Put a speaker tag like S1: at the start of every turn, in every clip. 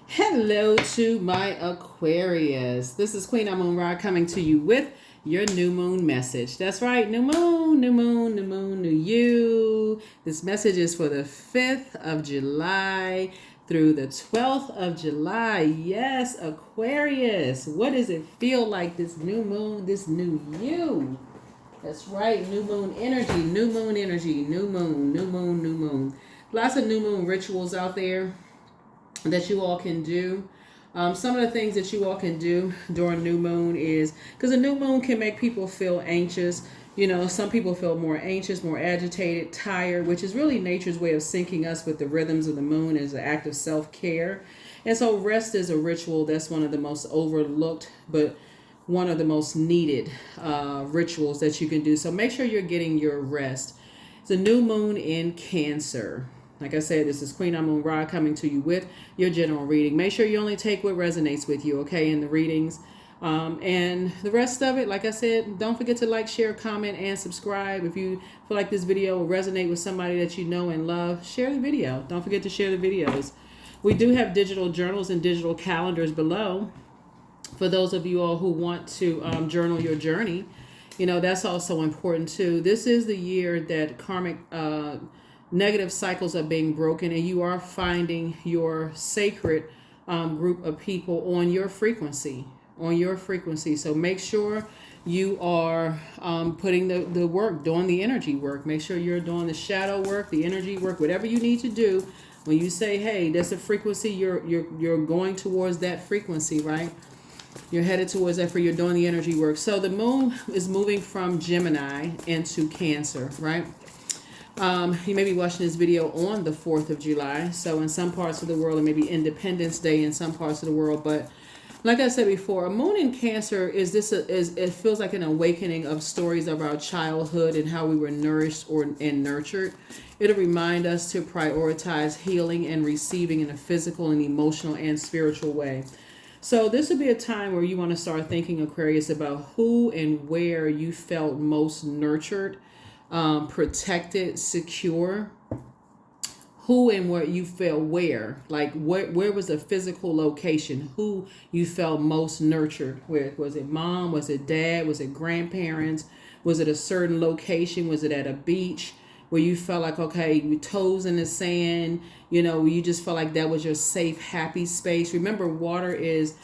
S1: Hello to my Aquarius. This is Queen Amun Ra coming to you with your new moon message. That's right, new moon, new moon, new moon, new you. This message is for the 5th of July through the 12th of July. Yes, Aquarius. What does it feel like this new moon, this new you? That's right, new moon energy, new moon energy, new moon, new moon, new moon. Lots of new moon rituals out there that you all can do. Some of the things that you all can do during new moon is because a new moon can make people feel anxious. You know, some people feel more anxious, more agitated, tired, which is really nature's way of syncing us with the rhythms of the moon as an act of self-care. And so rest is a ritual that's one of the most overlooked, but one of the most needed rituals that you can do. So make sure you're getting your rest. It's a new moon in Cancer. Like I said, this is Queen Amun Ra coming to you with your general reading. Make sure you only take what resonates with you, okay, in the readings. And the rest of it, like I said, don't forget to like, share, comment, and subscribe. If you feel like this video will resonate with somebody that you know and love, share the video. Don't forget to share the videos. We do have digital journals and digital calendars below for those of you all who want to journal your journey. You know, that's also important too. This is the year that karmic negative cycles are being broken, and you are finding your sacred group of people on your frequency. So make sure you are putting the work, doing the energy work. Make sure you're doing the shadow work, the energy work, whatever you need to do. When you say, hey, that's a frequency, you're going towards that frequency, right? You're headed towards that, for you're doing the energy work. So the moon is moving from Gemini into Cancer, right? You may be watching this video on the 4th of July. So in some parts of the world, it may be Independence Day in some parts of the world. But like I said before, a moon in Cancer it feels like an awakening of stories of our childhood and how we were nourished and nurtured. It'll remind us to prioritize healing and receiving in a physical and emotional and spiritual way. So this would be a time where you want to start thinking, Aquarius, about who and where you felt most nurtured, protected, secure. Who and where you felt where, like where was the physical location? Who you felt most nurtured with? Was it mom? Was it dad? Was it grandparents? Was it a certain location? Was it at a beach where you felt like, okay, your toes in the sand, you know, you just felt like that was your safe, happy space? Remember, water is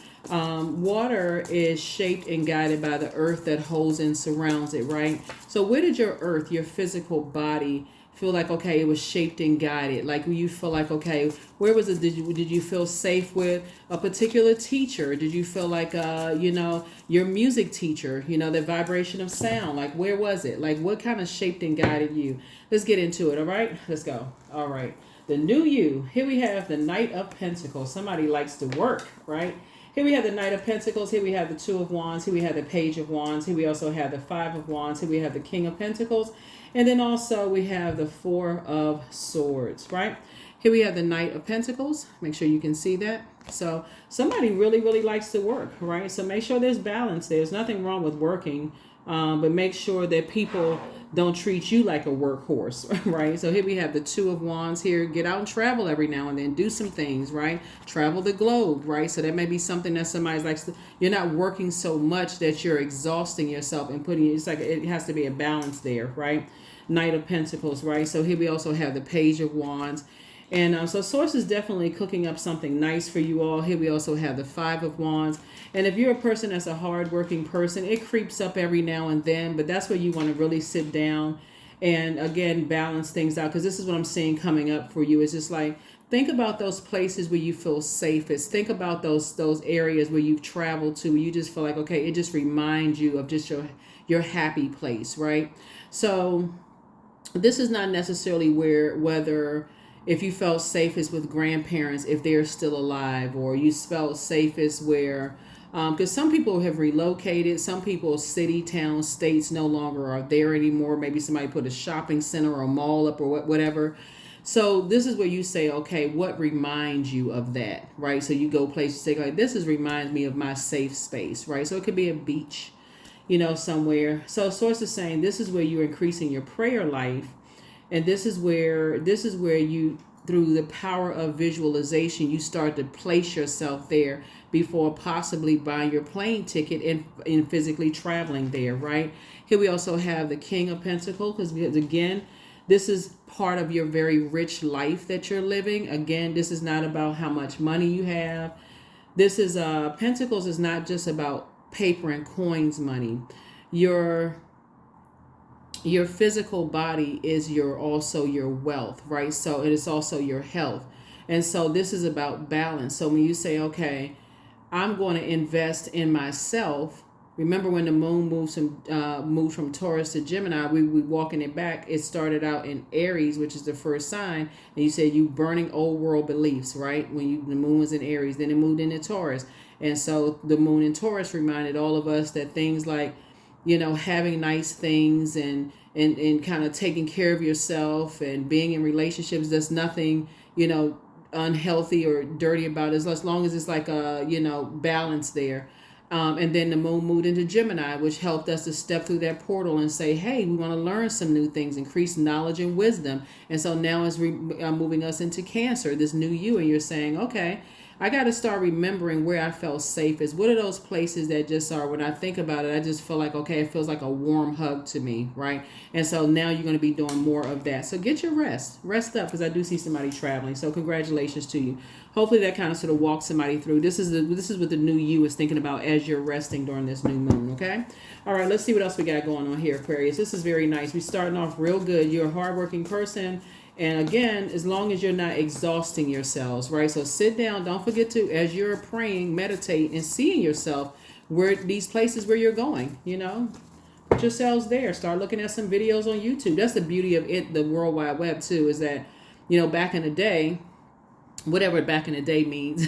S1: shaped and guided by the earth that holds and surrounds it, right? So where did your earth, your physical body, feel like, okay, it was shaped and guided? Like, you feel like, okay, where was it? Did you feel safe with a particular teacher? Did you feel like your music teacher, the vibration of sound? Like, where was it? Like, what kind of shaped and guided you? Let's get into it. All right, let's go. All right, the new you. Here we have the Knight of Pentacles. Somebody likes to work, right? Here we have the Knight of Pentacles. Here we have the Two of Wands. Here we have the Page of Wands. Here we also have the Five of Wands. Here we have the King of Pentacles. And then also we have the Four of Swords, right? Here we have the Knight of Pentacles. Make sure you can see that. So somebody really, really likes to work, right? So make sure there's balance. There's nothing wrong with working, but make sure that people don't treat you like a workhorse, right? So here we have the Two of Wands here. Get out and travel every now and then. Do some things, right? Travel the globe, right? So that may be something that somebody likes to, you're not working so much that you're exhausting yourself and it's like it has to be a balance there, right? Knight of Pentacles, right? So here we also have the Page of Wands. And so Source is definitely cooking up something nice for you all. Here we also have the Five of Wands. And if you're a person that's a hardworking person, it creeps up every now and then. But that's where you want to really sit down and, again, balance things out. Because this is what I'm seeing coming up for you. It's just like, think about those places where you feel safest. Think about those areas where you've traveled to, where you just feel like, okay, it just reminds you of just your happy place, right? So this is not necessarily whether if you felt safest with grandparents, if they're still alive, or you felt safest where, because some people have relocated, some people, city, town, states no longer are there anymore. Maybe somebody put a shopping center or a mall up or whatever. So this is where you say, okay, what reminds you of that, right? So you go places, say, like, this reminds me of my safe space, right? So it could be a beach, somewhere. So Source is saying this is where you're increasing your prayer life. And this is where you through the power of visualization, you start to place yourself there before possibly buying your plane ticket and physically traveling there, right? Here we also have the King of Pentacles, because again, this is part of your very rich life that you're living. Again, this is not about how much money you have. This is Pentacles is not just about paper and coins money. Your physical body is also your wealth, right? So it is also your health. And so this is about balance. So when you say, okay, I'm going to invest in myself. Remember when the moon moved from Taurus to Gemini, we walking it back. It started out in Aries, which is the first sign, and you said you burning old world beliefs, right? When the moon was in Aries, then it moved into Taurus, and so the moon in Taurus reminded all of us that things like, having nice things and kind of taking care of yourself and being in relationships, there's nothing unhealthy or dirty about it, as long as it's like a balance there. And then the moon moved into Gemini, which helped us to step through that portal and say, hey, we want to learn some new things, increase knowledge and wisdom. And so now it's moving us into Cancer, this new you. And you're saying, okay, I got to start remembering where I felt safest. What are those places that just are, when I think about it, I just feel like, okay, it feels like a warm hug to me, right? And so now you're going to be doing more of that. So get your rest up, because I do see somebody traveling. So congratulations to you. Hopefully that kind of sort of walks somebody through. This is what the new you is thinking about as you're resting during this new moon, okay? All right, let's see what else we got going on here, Aquarius. This is very nice. We're starting off real good. You're a hardworking person. And again, as long as you're not exhausting yourselves, right? So sit down. Don't forget to, as you're praying, meditate and seeing yourself where these places where you're going, put yourselves there. Start looking at some videos on YouTube. That's the beauty of it, the World Wide Web too, is that, back in the day, whatever back in the day means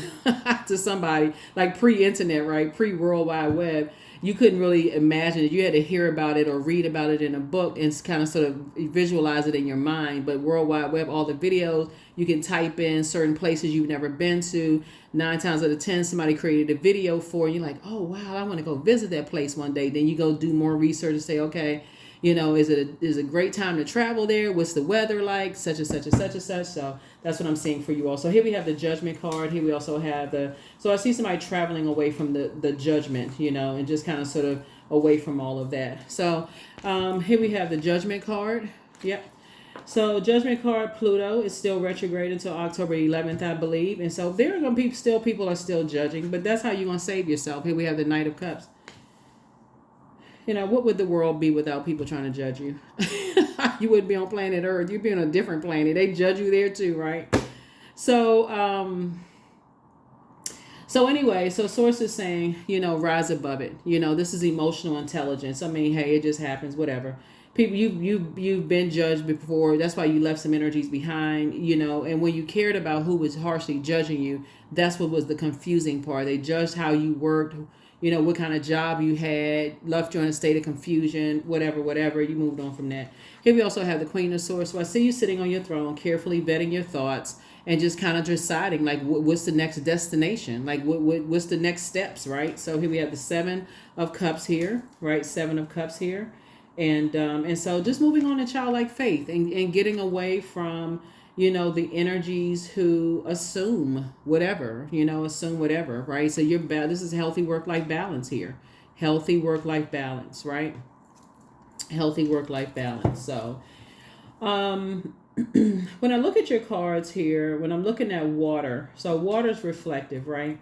S1: to somebody, like pre-internet, right? Pre-World Wide Web, you couldn't really imagine it. You had to hear about it or read about it in a book and kind of sort of visualize it in your mind. But World Wide Web, all the videos, you can type in certain places you've never been to. 9 times out of 10, somebody created a video for you. You're like, oh, wow, I want to go visit that place one day. Then you go do more research and say, okay, is it a great time to travel there? What's the weather like? Such and such and such and such. So that's what I'm seeing for you all. So here we have the Judgment card. Here we also have so I see somebody traveling away from the Judgment, and just kind of sort of away from all of that. So here we have the Judgment card. Yep. So Judgment card, Pluto is still retrograde until October 11th, I believe. And so there are going to be people are still judging, but that's how you're going to save yourself. Here we have the Knight of Cups. What would the world be without people trying to judge you? You wouldn't be on planet Earth. You'd be on a different planet. They judge you there too, right? So, anyway, so Source is saying, rise above it. This is emotional intelligence. I mean, hey, it just happens, whatever. People, you've been judged before. That's why you left some energies behind, and when you cared about who was harshly judging you, that's what was the confusing part. They judged how you worked, what kind of job you had, left you in a state of confusion, whatever, you moved on from that. Here we also have the Queen of Swords. So I see you sitting on your throne, carefully vetting your thoughts and just kind of deciding, like, what's the next destination? Like, what's the next steps, right? So here we have the 7 of Cups here, right? 7 of Cups here. And so just moving on to childlike faith and getting away from, the energies who assume whatever, right? So this is healthy work-life balance here. Healthy work-life balance, right? Healthy work-life balance. So when I look at your cards here, when I'm looking at water, so water's reflective, right?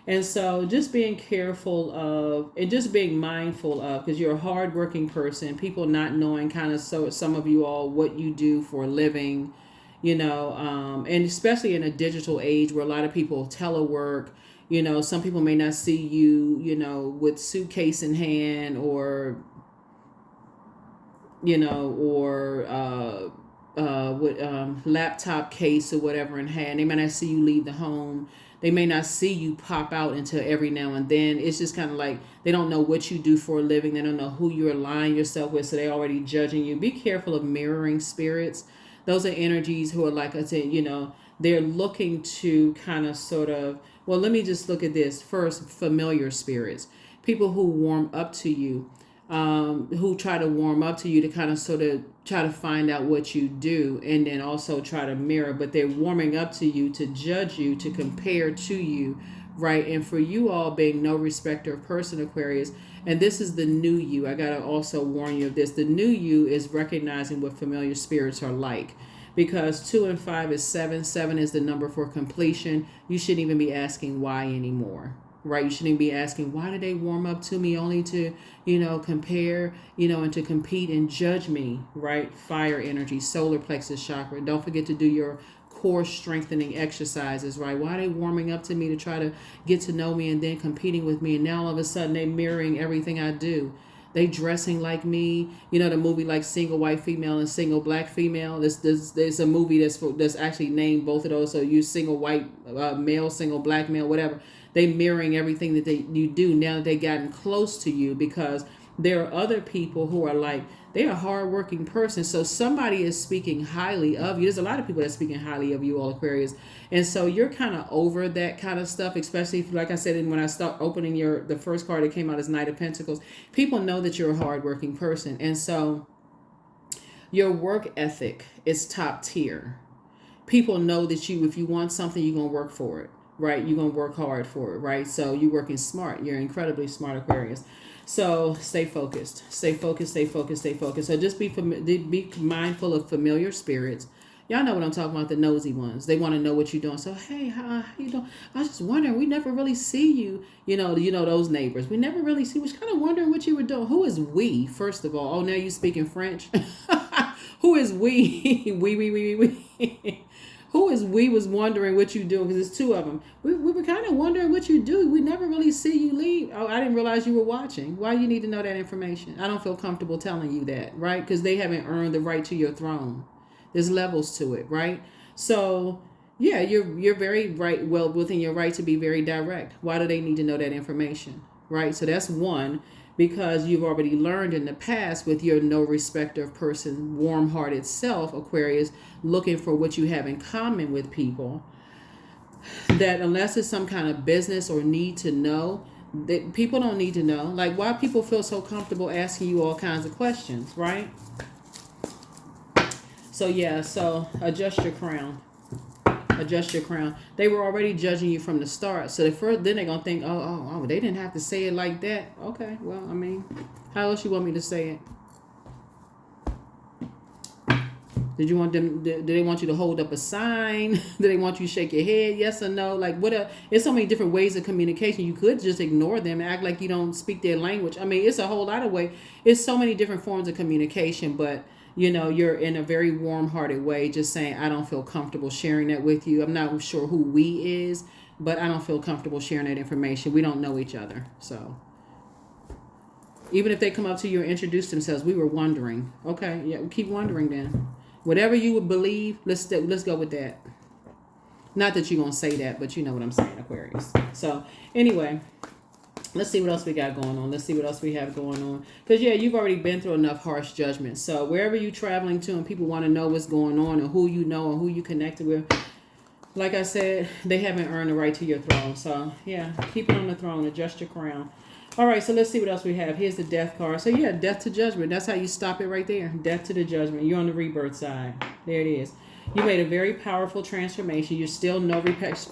S1: And so just being careful of and just being mindful of, because you're a hardworking person, people not knowing kind of some of you all what you do for a living, and especially in a digital age where a lot of people telework, some people may not see you, with suitcase in hand or with laptop case or whatever in hand. They may not see you leave the home. They may not see you pop out until every now and then. It's just kind of like they don't know what you do for a living. They don't know who you're aligning yourself with, so they're already judging you. Be careful of mirroring spirits. Those are energies who are, like I said, they're looking to kind of sort of, well, let me just look at this first. Familiar spirits, people who warm up to you. who try to warm up to you to kind of sort of try to find out what you do and then also try to mirror, but they're warming up to you to judge you, to compare to you, right? And for you all being no respecter of person, Aquarius, and this is the new you. I got to also warn you of this. The new you is recognizing what familiar spirits are like. Because 2 and 5 is 7. 7 is the number for completion. You shouldn't even be asking why anymore, right? You shouldn't be asking, why did they warm up to me only to, compare, and to compete and judge me, right? Fire energy, solar plexus chakra. Don't forget to do your core strengthening exercises, right? Why are they warming up to me to try to get to know me and then competing with me? And now all of a sudden they mirroring everything I do. They dressing like me. The movie like Single White Female and Single Black Female. There's a movie that's actually named both of those. So you single white male, single black male, whatever. They mirroring everything that you do now that they gotten close to you, because there are other people who are like, they're a hardworking person. So somebody is speaking highly of you. There's a lot of people that are speaking highly of you, all Aquarius. And so you're kind of over that kind of stuff, especially if, like I said, when I start opening the first card that came out is Knight of Pentacles. People know that you're a hardworking person. And so your work ethic is top tier. People know that if you want something, you're going to work for it, right? You're going to work hard for it, right? So you're working smart. You're incredibly smart, Aquarius. So stay focused, stay focused, stay focused, stay focused. So just be mindful of familiar spirits. Y'all know what I'm talking about, the nosy ones. They want to know what you're doing. So, hey, how you doing? I was just wondering, we never really see you. Those neighbors. We never really see. Was kind of wondering what you were doing. Who is we, first of all? Oh, now you speaking French. Who is we? We. Who is we was wondering what you doing, because there's two of them. We were kind of wondering what you do. We never really see you leave. Oh, I didn't realize you were watching. Why you need to know that information? I don't feel comfortable telling you that, right? Because they haven't earned the right to your throne. There's levels to it, right? So, yeah, you're very right, well within your right to be very direct. Why do they need to know that information, right? So that's one. Because you've already learned in the past with your no respecter of person, warm-hearted self, Aquarius, looking for what you have in common with people, that unless it's some kind of business or need to know, that people don't need to know. Like, why people feel so comfortable asking you all kinds of questions, right? So, yeah, so adjust your crown. Adjust your crown. They were already judging you from the start. So then they're going to think, oh, they didn't have to say it like that. Okay, well, I mean, how else you want me to say it? Did you want them, do they want you to hold up a sign? Do they want you to shake your head? Yes or no? Like, there's so many different ways of communication. You could just ignore them and act like you don't speak their language. I mean, it's a whole lot of ways. It's so many different forms of communication, but you're in a very warm-hearted way, just saying, I don't feel comfortable sharing that with you. I'm not sure who we is, but I don't feel comfortable sharing that information. We don't know each other. So even if they come up to you and introduce themselves, we were wondering. Okay, yeah, keep wondering then. Whatever you would believe, let's go with that. Not that you're going to say that, but you know what I'm saying, Aquarius. So anyway, let's see what else we got going on. Let's see what else we have going on. Because, yeah, you've already been through enough harsh judgment. So wherever you're traveling to and people want to know what's going on and who you know and who you connected with, like I said, they haven't earned the right to your throne. So, yeah, keep it on the throne. Adjust your crown. All right, so let's see what else we have. Here's the death card. So, yeah, death to judgment. That's how you stop it right there. Death to the judgment. You're on the rebirth side. There it is. You made a very powerful transformation. You're still no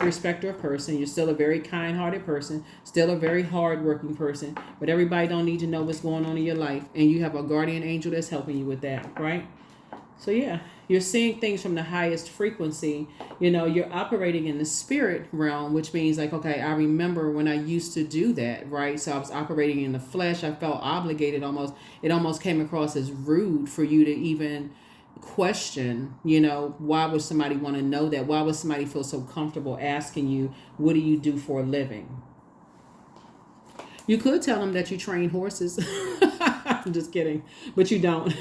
S1: respecter of person. You're still a very kind-hearted person, still a very hard-working person. But everybody don't need to know what's going on in your life. And you have a guardian angel that's helping you with that, right? So, yeah, you're seeing things from the highest frequency. You're operating in the spirit realm, which means like, okay, I remember when I used to do that, right? So I was operating in the flesh. I felt obligated almost. It almost came across as rude for you to even question, why would somebody want to know that? Why would somebody feel so comfortable asking you, what do you do for a living? You could tell them that you train horses. I'm just kidding, but you don't.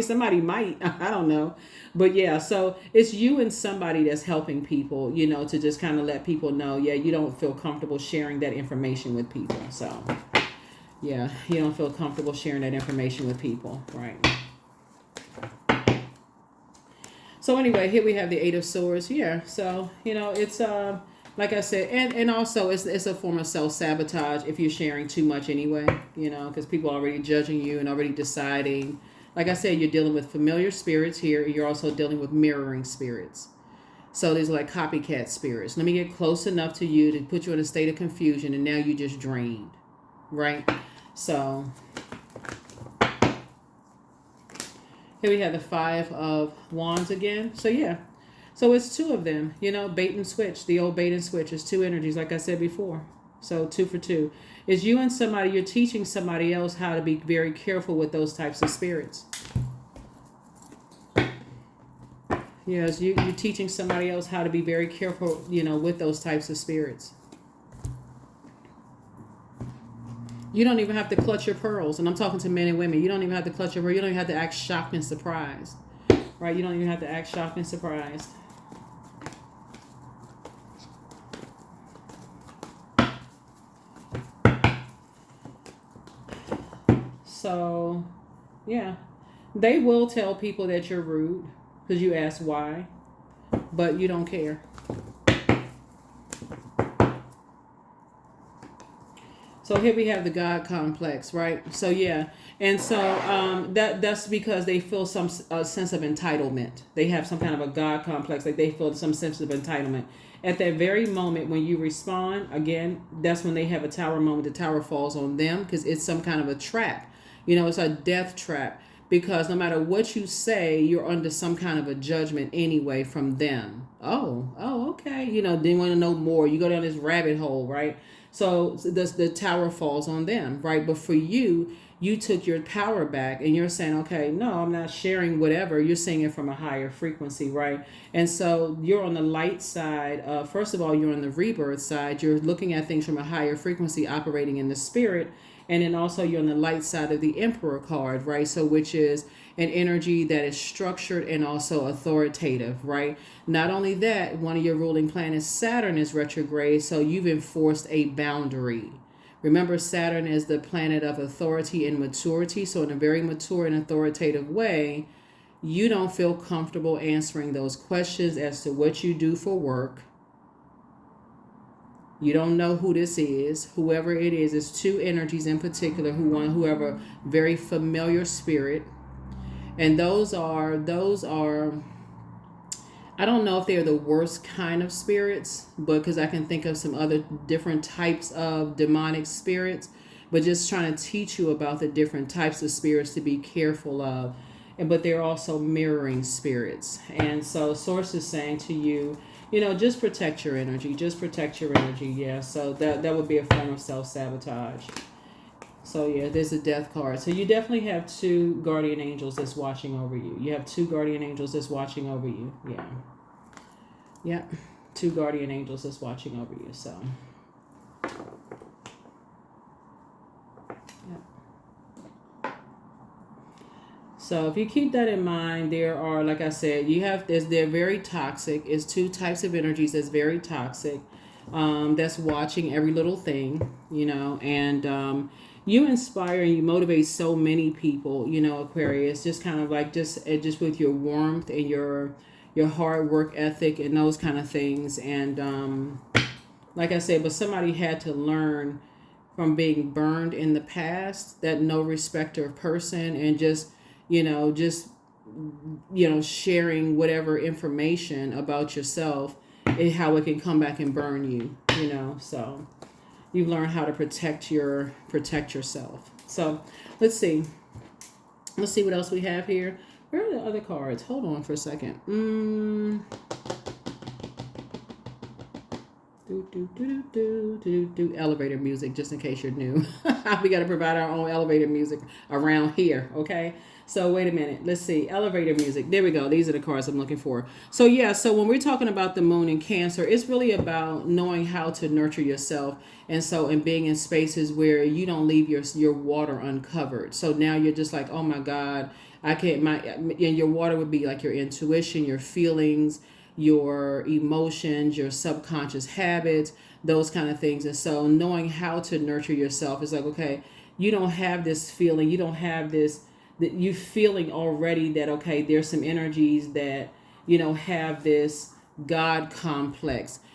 S1: Somebody might, I don't know. But yeah, so it's you and somebody that's helping people, to just kind of let people know, yeah, you don't feel comfortable sharing that information with people. So yeah, you don't feel comfortable sharing that information with people, right? So anyway, here we have the Eight of Swords. Yeah, so, it's like I said, and also it's a form of self-sabotage if you're sharing too much anyway, because people are already judging you and already deciding. Like I said, you're dealing with familiar spirits here. You're also dealing with mirroring spirits. So these are like copycat spirits. Let me get close enough to you to put you in a state of confusion, and now you just drained, right? So here we have the Five of Wands again. So yeah. So it's two of them, bait and switch. The old bait and switch is two energies, like I said before. So 2 for 2. Is you and somebody, you're teaching somebody else how to be very careful with those types of spirits. Yes, you're teaching somebody else how to be very careful, with those types of spirits. You don't even have to clutch your pearls. And I'm talking to men and women. You don't even have to clutch your pearls. You don't even have to act shocked and surprised. Right? You don't even have to act shocked and surprised. So, yeah. They will tell people that you're rude because you ask why, but you don't care. So here we have the God complex, right? So yeah, and so that's because they feel some sense of entitlement. They have some kind of a God complex, like they feel some sense of entitlement. At that very moment when you respond, again, that's when they have a tower moment. The tower falls on them because it's some kind of a trap. It's a death trap. Because no matter what you say, you're under some kind of a judgment anyway from them. Oh, okay. They want to know more. You go down this rabbit hole, right? So the tower falls on them, right? But for you, you took your power back and you're saying, okay, no, I'm not sharing whatever. You're saying it from a higher frequency, right? And so you're on the light side. First of all, you're on the rebirth side. You're looking at things from a higher frequency, operating in the spirit. And then also you're on the light side of the Emperor card, right? So which is an energy that is structured and also authoritative, right? Not only that, one of your ruling planets, Saturn, is retrograde. So you've enforced a boundary. Remember, Saturn is the planet of authority and maturity. So in a very mature and authoritative way, you don't feel comfortable answering those questions as to what you do for work. You don't know who this is. Whoever it is, it's two energies in particular who have a very familiar spirit. And those are I don't know if they're the worst kind of spirits, but because I can think of some other different types of demonic spirits, but just trying to teach you about the different types of spirits to be careful of. But they're also mirroring spirits. And so Source is saying to you, just protect your energy. Just protect your energy. Yeah. So that would be a form of self-sabotage. So yeah, there's a death card. So you definitely have two guardian angels that's watching over you. You have two guardian angels that's watching over you. Yeah. Yeah. Two guardian angels that's watching over you. So. So if you keep that in mind, there are, like I said, they're very toxic. It's two types of energies that's very toxic. That's watching every little thing, and you inspire and you motivate so many people, Aquarius, just kind of like just with your warmth and your hard work ethic and those kind of things. And like I said, but somebody had to learn from being burned in the past that no respecter of person and just sharing whatever information about yourself and how it can come back and burn you, so you've learned how to protect yourself. So let's see what else we have here. Where are the other cards? Hold on for a second. Elevator music, just in case you're new. We got to provide our own elevator music around here, okay? So wait a minute. Let's see. Elevator music. There we go. These are the cards I'm looking for. So yeah, so when we're talking about the moon in Cancer, it's really about knowing how to nurture yourself. And being in spaces where you don't leave your water uncovered. So now you're just like, oh my God, I can't, and your water would be like your intuition, your feelings, your emotions, your subconscious habits, those kind of things. And so knowing how to nurture yourself is like, okay, you don't have this feeling, you don't have this, that you feeling already that, okay, there's some energies that, have this God complex.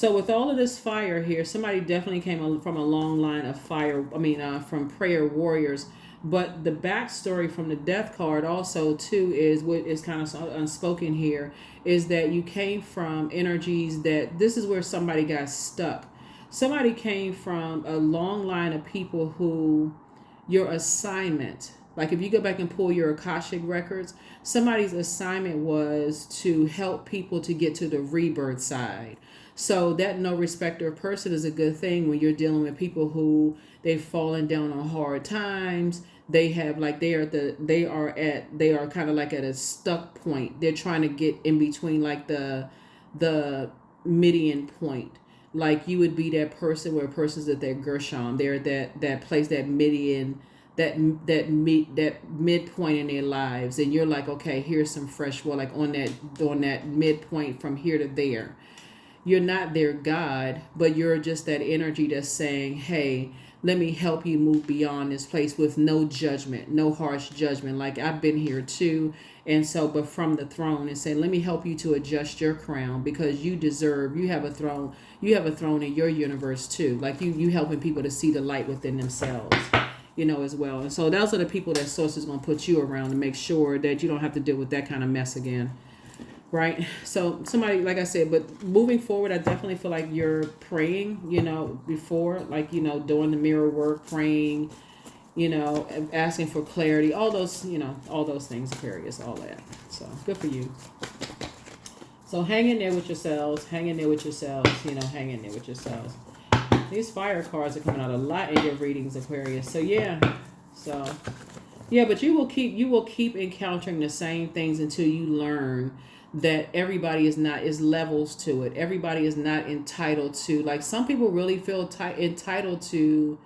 S1: So with all of this fire here, somebody definitely came from a long line of fire. I mean, from prayer warriors. But the backstory from the death card also too is what is kind of unspoken here is that you came from energies that this is where somebody got stuck. Somebody came from a long line of people who your assignment, like if you go back and pull your Akashic records, somebody's assignment was to help people to get to the rebirth side. So that no respecter of person is a good thing when you're dealing with people who they've fallen down on hard times. They have like they are kind of like at a stuck point. They're trying to get in between like the median point. Like you would be that person where a person's at that Gershon. They're that place, that median, that midpoint in their lives, and you're like, okay, here's some fresh water, like on that midpoint from here to there. You're not their God, but you're just that energy that's saying, hey, let me help you move beyond this place with no judgment, no harsh judgment. Like I've been here too. And so, but from the throne and saying, let me help you to adjust your crown because you deserve, you have a throne in your universe too. Like you helping people to see the light within themselves, as well. And so those are the people that source is going to put you around to make sure that you don't have to deal with that kind of mess again. Right. So somebody, like I said, but moving forward, I definitely feel like you're praying, before, like, doing the mirror work, praying, asking for clarity, all those things, Aquarius, all that. So good for you. So hang in there with yourselves, hang in there with yourselves. These fire cards are coming out a lot in your readings, Aquarius. So yeah. Yeah, but you will keep encountering the same things until you learn that everybody is levels to it. Everybody is not entitled to, like, some people really feel entitled to,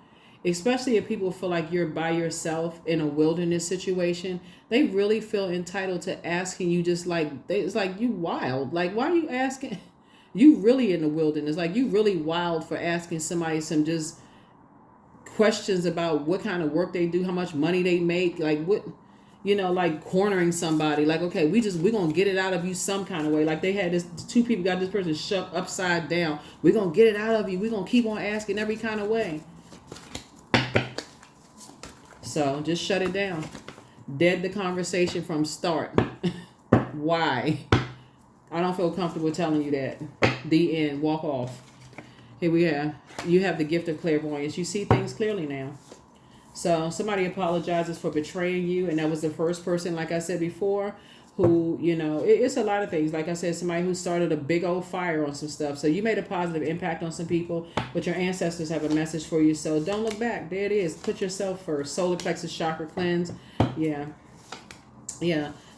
S1: especially if people feel like you're by yourself in a wilderness situation. They really feel entitled to asking you, just like it's like, you wild, like, why are you asking? You really in the wilderness, like, you really wild for asking somebody some just questions about what kind of work they do, how much money they make, like what, like cornering somebody, like, okay, we're gonna get it out of you some kind of way. Like they had this, two people got this person shoved upside down. We're gonna get it out of you. We're gonna keep on asking every kind of way. So just shut it down. Dead the conversation from start. Why? I don't feel comfortable telling you that. The end. Walk off. Here we are. You have the gift of clairvoyance. You see things clearly now. So somebody apologizes for betraying you, and that was the first person, like I said before, who, it's a lot of things. Like I said, somebody who started a big old fire on some stuff. So you made a positive impact on some people, but your ancestors have a message for you. So don't look back. There it is. Put yourself first. Solar plexus chakra cleanse. Yeah.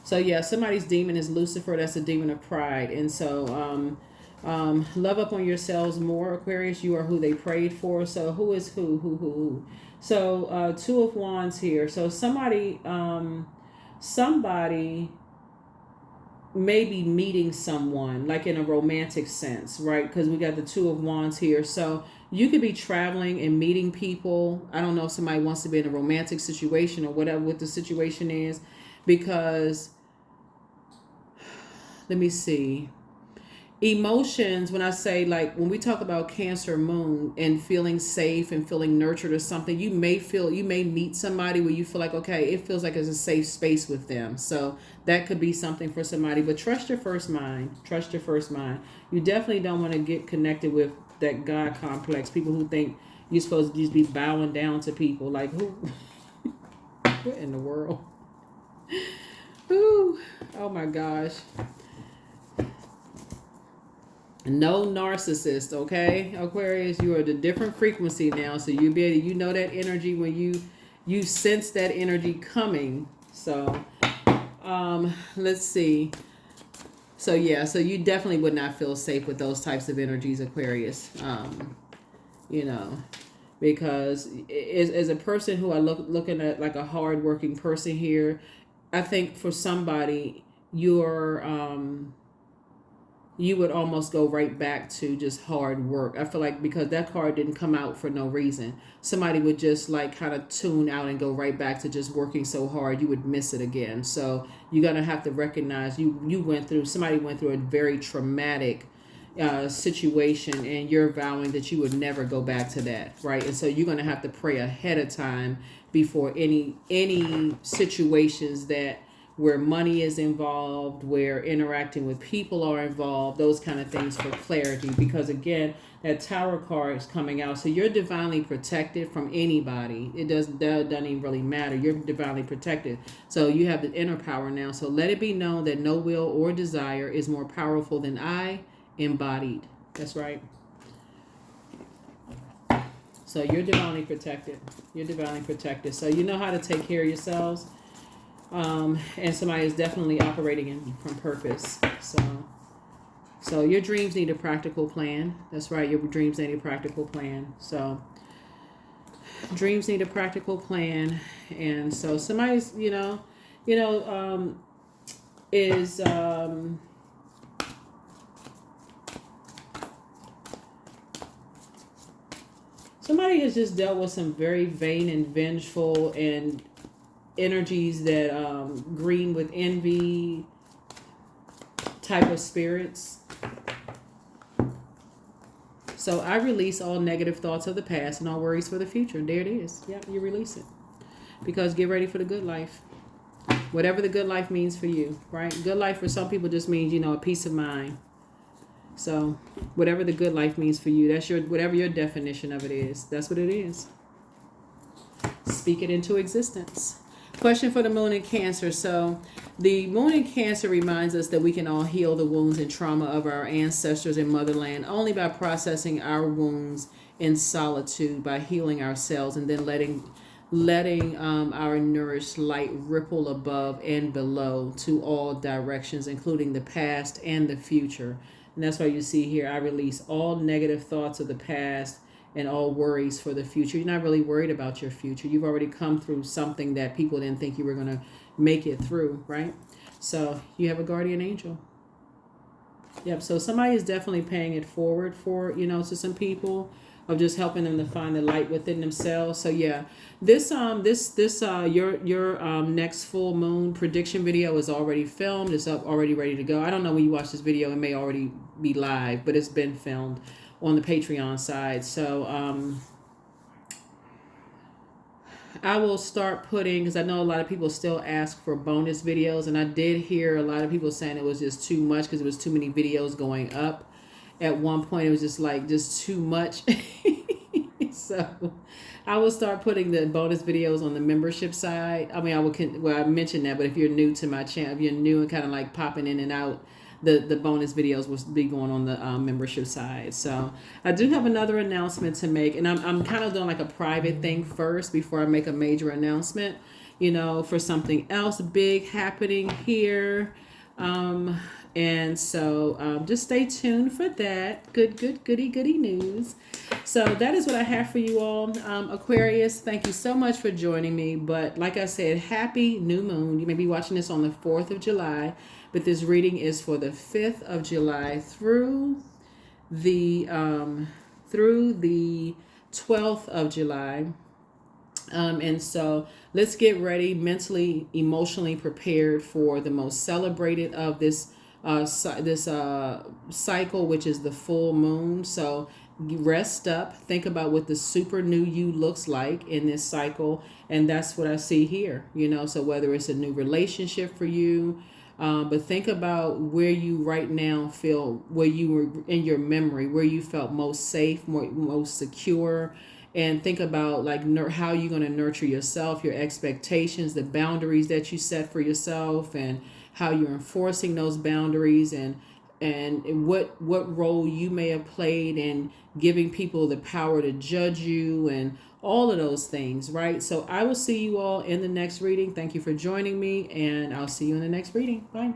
S1: So yeah, somebody's demon is Lucifer. That's a demon of pride. And so love up on yourselves more, Aquarius. You are who they prayed for. So who is who? So Two of Wands here. So somebody may be meeting someone, like in a romantic sense, right? Because we got the Two of Wands here. So you could be traveling and meeting people. I don't know if somebody wants to be in a romantic situation or whatever what the situation is, because let me see. Emotions, when I say, like, when we talk about Cancer moon and feeling safe and feeling nurtured or something, you may meet somebody where you feel like, okay, it feels like it's a safe space with them. So that could be something for somebody, but trust your first mind. You definitely don't want to get connected with that God complex, people who think you're supposed to just be bowing down to people. Like, who? What in the world? Ooh, oh my gosh. No narcissist, okay, Aquarius. You are the different frequency now, so you know that energy when you sense that energy coming. So, let's see. So yeah, so you definitely would not feel safe with those types of energies, Aquarius. Because as a person who are looking at like a hardworking person here, I think for somebody you would almost go right back to just hard work. I feel like because that card didn't come out for no reason. Somebody would just like kind of tune out and go right back to just working so hard, you would miss it again. So you're going to have to recognize somebody went through a very traumatic, situation, and you're vowing that you would never go back to that, right? And so you're going to have to pray ahead of time before any situations that where money is involved, where interacting with people are involved, those kind of things, for clarity. Because again, that Tower card is coming out, so you're divinely protected from anybody. That doesn't even really matter. You're divinely protected, so you have the inner power now. So let it be known that no will or desire is more powerful than I embodied. That's right. So you're divinely protected. You're divinely protected. So you know how to take care of yourselves. And somebody is definitely operating from purpose. So your dreams need a practical plan. That's right. Your dreams need a practical plan. So dreams need a practical plan. And so somebody's, is, somebody has just dealt with some very vain and vengeful and energies that green with envy type of spirits. So I release all negative thoughts of the past and all worries for the future. There it is. Yep, you release it. Because get ready for the good life. Whatever the good life means for you, right? Good life for some people just means, a peace of mind. So whatever the good life means for you, that's whatever your definition of it is. That's what it is. Speak it into existence. Question for the moon in Cancer. So the moon in Cancer reminds us that we can all heal the wounds and trauma of our ancestors and motherland only by processing our wounds in solitude, by healing ourselves, and then letting our nourished light ripple above and below to all directions, including the past and the future. And that's why you see here, I release all negative thoughts of the past and all worries for the future. You're not really worried about your future. You've already come through something that people didn't think you were going to make it through, right? So you have a guardian angel. Yep. So somebody is definitely paying it forward for, to some people, of just helping them to find the light within themselves. So yeah, your next full moon prediction video is already filmed. It's up, already ready to go. I don't know when you watch this video, it may already be live, but it's been filmed on the Patreon side. So I will start putting, because I know a lot of people still ask for bonus videos, and I did hear a lot of people saying it was just too much because it was too many videos going up. At one point, it was just too much. So I will start putting the bonus videos on the membership side. I mean, I mentioned that, but if you're new to my channel, if you're new and kind of like popping in and out, the bonus videos will be going on the membership side. So I do have another announcement to make, and I'm kind of doing like a private thing first before I make a major announcement, for something else big happening here. And so just stay tuned for that. Goody news. So that is what I have for you all. Aquarius, thank you so much for joining me. But like I said, happy new moon. You may be watching this on the 4th of July, but this reading is for the 5th of July through the 12th of July. And so let's get ready, mentally, emotionally prepared for the most celebrated of this cycle, which is the full moon. So rest up, think about what the super new you looks like in this cycle, and that's what I see here. So whether it's a new relationship for you, but think about where you right now feel, where you were in your memory, where you felt most safe, most secure. And think about how you're going to nurture yourself, your expectations, the boundaries that you set for yourself, and how you're enforcing those boundaries, and what role you may have played in giving people the power to judge you, and all of those things, right? So I will see you all in the next reading. Thank you for joining me, and I'll see you in the next reading. Bye.